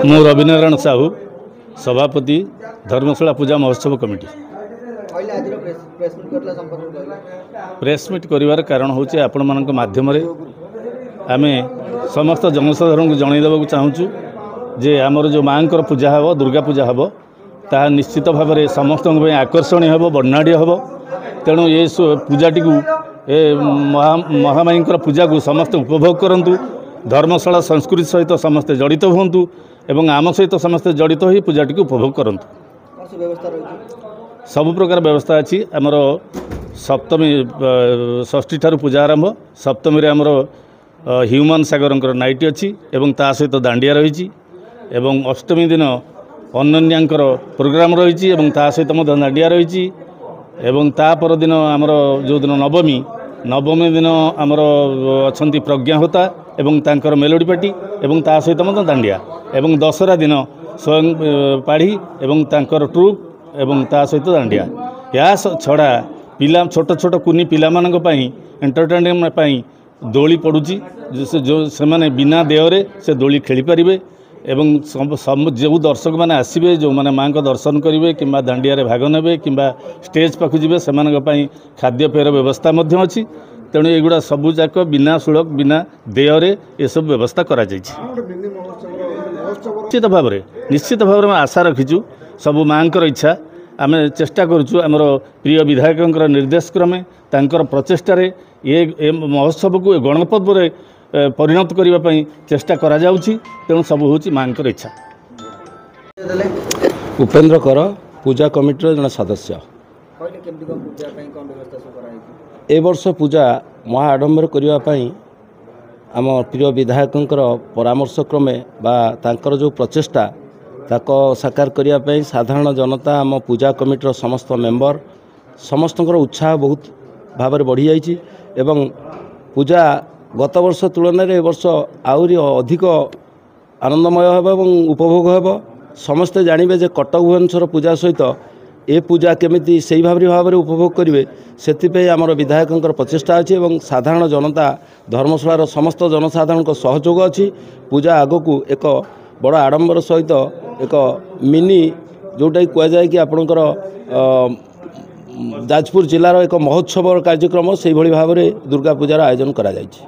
ମୁଁ ରବିନାରାୟଣ ସାହୁ ସଭାପତି ଧର୍ମଶାଳା ପୂଜା ମହୋତ୍ସବ କମିଟି। ପ୍ରେସ୍ ମିଟ୍ କରିବାର କାରଣ ହେଉଛି ଆପଣମାନଙ୍କ ମାଧ୍ୟମରେ ଆମେ ସମସ୍ତ ଜନସାଧାରଣଙ୍କୁ ଜଣାଇ ଦେବାକୁ ଚାହୁଁଛୁ ଯେ ଆମର ଯେଉଁ ମାଙ୍କର ପୂଜା ହେବ, ଦୁର୍ଗା ପୂଜା ହେବ, ତାହା ନିଶ୍ଚିତ ଭାବରେ ସମସ୍ତଙ୍କ ପାଇଁ ଆକର୍ଷଣୀୟ ହେବ, ବର୍ଣ୍ଣାଢ଼୍ୟ ହେବ। ତେଣୁ ଏ ପୂଜାଟିକୁ ଏ ମହାମାୟୀଙ୍କର ପୂଜାକୁ ସମସ୍ତେ ଉପଭୋଗ କରନ୍ତୁ। ଧର୍ମଶାଳା ସଂସ୍କୃତି ସହିତ ସମସ୍ତେ ଜଡ଼ିତ ହୁଅନ୍ତୁ ଏବଂ ଆମ ସହିତ ସମସ୍ତେ ଜଡ଼ିତ ହୋଇ ପୂଜାଟିକୁ ଉପଭୋଗ କରନ୍ତୁ। ସବୁ ପ୍ରକାର ବ୍ୟବସ୍ଥା ଅଛି। ଆମର ସପ୍ତମୀ ଷଷ୍ଠୀ ଠାରୁ ପୂଜା ଆରମ୍ଭ। ସପ୍ତମୀରେ ଆମର ହ୍ୟୁମାନ ସାଗରଙ୍କର ନାଇଟ୍ ଅଛି ଏବଂ ତା ସହିତ ଦାଣ୍ଡିଆ ରହିଛି ଏବଂ ଅଷ୍ଟମୀ ଦିନ ଅନନ୍ୟାଙ୍କର ପ୍ରୋଗ୍ରାମ ରହିଛି ଏବଂ ତା ସହିତ ମଧ୍ୟ ଦାଣ୍ଡିଆ ରହିଛି ଏବଂ ତା ପରଦିନ ଆମର ଯେଉଁଦିନ ନବମୀ ଦିନ ଆମର ଅଛନ୍ତି ପ୍ରଜ୍ଞାହୋତା ଏବଂ ତାଙ୍କର ମେଲୋଡ଼ି ପାର୍ଟି ଏବଂ ତା ସହିତ ମଧ୍ୟ ଦାଣ୍ଡିଆ ଏବଂ ଦଶହରା ଦିନ ସ୍ୱୟଂ ପାଢ଼ୀ ଏବଂ ତାଙ୍କର ଟ୍ରୁପ୍ ଏବଂ ତା ସହିତ ଦାଣ୍ଡିଆ। ଏହା ଛଡ଼ା ଛୋଟ ଛୋଟ କୁନି ପିଲାମାନଙ୍କ ପାଇଁ ଏଣ୍ଟରଟେନମେଣ୍ଟ ପାଇଁ ଦୋଳି ପଡ଼ୁଛି। ସେମାନେ ବିନା ଦେୟରେ ସେ ଦୋଳି ଖେଳିପାରିବେ ଏବଂ ଯେଉଁ ଦର୍ଶକମାନେ ଆସିବେ, ଯେଉଁମାନେ ମାଙ୍କ ଦର୍ଶନ କରିବେ କିମ୍ବା ଦାଣ୍ଡିଆରେ ଭାଗ ନେବେ କିମ୍ବା ଷ୍ଟେଜ୍ ପାଖକୁ ଯିବେ, ସେମାନଙ୍କ ପାଇଁ ଖାଦ୍ୟପେୟର ବ୍ୟବସ୍ଥା ମଧ୍ୟ ଅଛି। ତେଣୁ ଏଗୁଡ଼ା ସବୁଯାକ ବିନା ଶୁଳକ ବିନା ଦେୟରେ ଏସବୁ ବ୍ୟବସ୍ଥା କରାଯାଇଛି। ନିଶ୍ଚିତ ଭାବରେ ଆମେ ଆଶା ରଖିଛୁ, ସବୁ ମାଙ୍କର ଇଚ୍ଛା। ଆମେ ଚେଷ୍ଟା କରୁଛୁ ଆମର ପ୍ରିୟ ବିଧାୟକଙ୍କର ନିର୍ଦ୍ଦେଶ କ୍ରମେ ତାଙ୍କର ପ୍ରଚେଷ୍ଟାରେ ଏ ମହୋତ୍ସବକୁ ଗଣପର୍ବରେ ପରିଣତ କରିବା ପାଇଁ ଚେଷ୍ଟା କରାଯାଉଛି। ତେଣୁ ସବୁ ହେଉଛି ମାଙ୍କର ଇଚ୍ଛା। ଉପେନ୍ଦ୍ର କର, ପୂଜା କମିଟିର ଜଣେ ସଦସ୍ୟ। ଏ ବର୍ଷ ପୂଜା ମହା ଆଡ଼ମ୍ବର କରିବା ପାଇଁ ଆମ ପ୍ରିୟ ବିଧାୟକଙ୍କର ପରାମର୍ଶ କ୍ରମେ ବା ତାଙ୍କର ଯେଉଁ ପ୍ରଚେଷ୍ଟା ତାକୁ ସାକାର କରିବା ପାଇଁ ସାଧାରଣ ଜନତା, ଆମ ପୂଜା କମିଟିର ସମସ୍ତ ମେମ୍ବର ସମସ୍ତଙ୍କର ଉତ୍ସାହ ବହୁତ ଭାବରେ ବଢ଼ିଯାଇଛି ଏବଂ ପୂଜା ଗତ ବର୍ଷ ତୁଳନାରେ ଏ ବର୍ଷ ଆହୁରି ଅଧିକ ଆନନ୍ଦମୟ ହେବ ଏବଂ ଉପଭୋଗ ହେବ। ସମସ୍ତେ ଜାଣିବେ ଯେ କଟକ ଭୁବନେଶ୍ୱର ପୂଜା ସହିତ ଏ ପୂଜା କେମିତି ସେହି ଭାବରେ ଉପଭୋଗ କରିବେ, ସେଥିପାଇଁ ଆମର ବିଧାୟକଙ୍କର ପ୍ରଚେଷ୍ଟା ଅଛି ଏବଂ ସାଧାରଣ ଜନତା ଧର୍ମଶାଳାର ସମସ୍ତ ଜନସାଧାରଣଙ୍କ ସହଯୋଗ ଅଛି। ପୂଜା ଆଗକୁ ଏକ ବଡ଼ ଆଡ଼ମ୍ବର ସହିତ ଏକ ମିନି ଯେଉଁଟାକି କୁହାଯାଏ କି ଆପଣଙ୍କର ଯାଜପୁର ଜିଲ୍ଲାର ଏକ ମହୋତ୍ସବର କାର୍ଯ୍ୟକ୍ରମ ସେଇଭଳି ଭାବରେ ଦୁର୍ଗା ପୂଜାର ଆୟୋଜନ କରାଯାଇଛି।